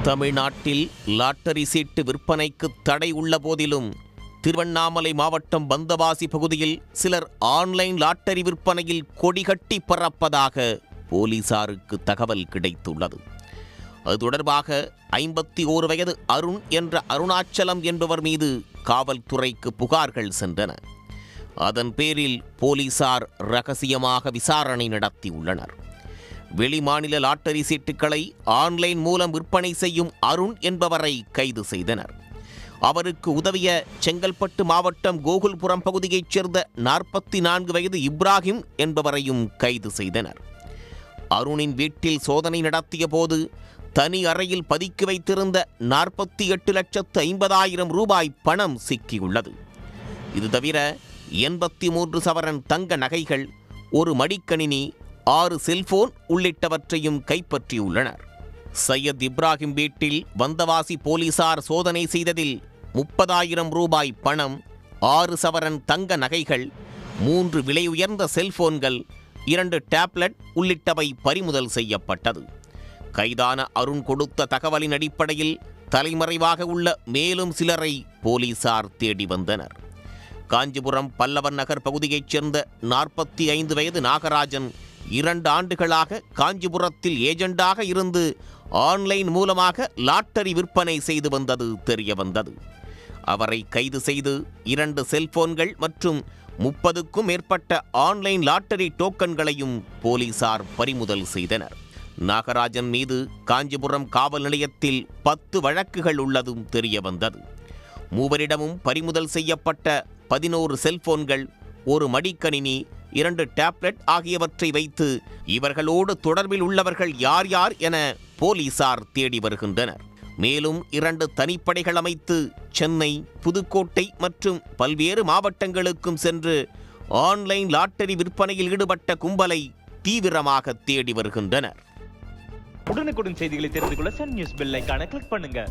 தமிழ்நாட்டில் லாட்டரி சீட்டு விற்பனைக்கு தடை உள்ள போதிலும் திருவண்ணாமலை மாவட்டம் வந்தவாசி பகுதியில் சிலர் ஆன்லைன் லாட்டரி விற்பனையில் கொடிகட்டி பறப்பதாக போலீசாருக்கு தகவல் கிடைத்துள்ளது. அது தொடர்பாக 51 வயது அருண் என்ற அருணாச்சலம் என்பவர் மீது காவல்துறைக்கு புகார்கள் சென்றன. அதன் பேரில் போலீசார் ரகசியமாக விசாரணை நடத்தியுள்ளனர். வெளிமாநில லாட்டரி சீட்டுகளை ஆன்லைன் மூலம் விற்பனை செய்யும் அருண் என்பவரை கைது செய்தனர். அவருக்கு உதவிய செங்கல்பட்டு மாவட்டம் கோகுல்புரம் பகுதியைச் சேர்ந்த 44 வயது இப்ராஹிம் என்பவரையும் கைது செய்தனர். அருணின் வீட்டில் சோதனை நடத்திய போது தனி அறையில் பதுக்கி வைத்திருந்த 48,50,000 ரூபாய் பணம் சிக்கியுள்ளது. இது தவிர 83 சவரன் தங்க நகைகள், ஒரு மடிக்கணினி, 6 செல்போன் உள்ளிட்டவற்றையும் கைப்பற்றியுள்ளனர். சையத் இப்ராஹிம் வீட்டில் வந்தவாசி போலீசார் சோதனை செய்ததில் 30,000 ரூபாய் பணம், 6 சவரன் தங்க நகைகள், 3 விலை உயர்ந்த செல்போன்கள், 2 டேப்லெட் உள்ளிட்டவை பறிமுதல் செய்யப்பட்டது. கைதான அருண் கொடுத்த தகவலின் அடிப்படையில் தலைமறைவாக உள்ள மேலும் சிலரை போலீசார் தேடி வந்தனர். காஞ்சிபுரம் பல்லவன் நகர் பகுதியைச் சேர்ந்த 45 வயது நாகராஜன் 2 ஆண்டுகளாக காஞ்சிபுரத்தில் ஏஜெண்டாக இருந்து ஆன்லைன் மூலமாக லாட்டரி விற்பனை செய்து வந்தது தெரியவந்தது. அவரை கைது செய்து 2 செல்போன்கள் மற்றும் 30க்கும் மேற்பட்ட ஆன்லைன் லாட்டரி டோக்கன்களையும் போலீசார் பறிமுதல் செய்தனர். நாகராஜன் மீது காஞ்சிபுரம் காவல் நிலையத்தில் 10 வழக்குகள் உள்ளதும் தெரியவந்தது. மூவரிடமும் பறிமுதல் செய்யப்பட்ட 11 செல்போன்கள், ஒரு மடிக்கணினி, 2 டேப்லெட் ஆகியவற்றை வைத்து இவர்களோடு தொடர்பில் உள்ளவர்கள் யார் யார் என போலீசார் தேடி வருகின்றனர். மேலும் 2 தனிப்படைகள் அமைத்து சென்னை, புதுக்கோட்டை மற்றும் பல்வேறு மாவட்டங்களுக்கும் சென்று ஆன்லைன் லாட்டரி விற்பனையில் ஈடுபட்ட கும்பலை தீவிரமாக தேடி வருகின்றனர். உடனுக்குடன் செய்திகளை தெரிந்து கொள்ள சன் நியூஸ் பெல் ஐகானை கிளிக் பண்ணுங்க.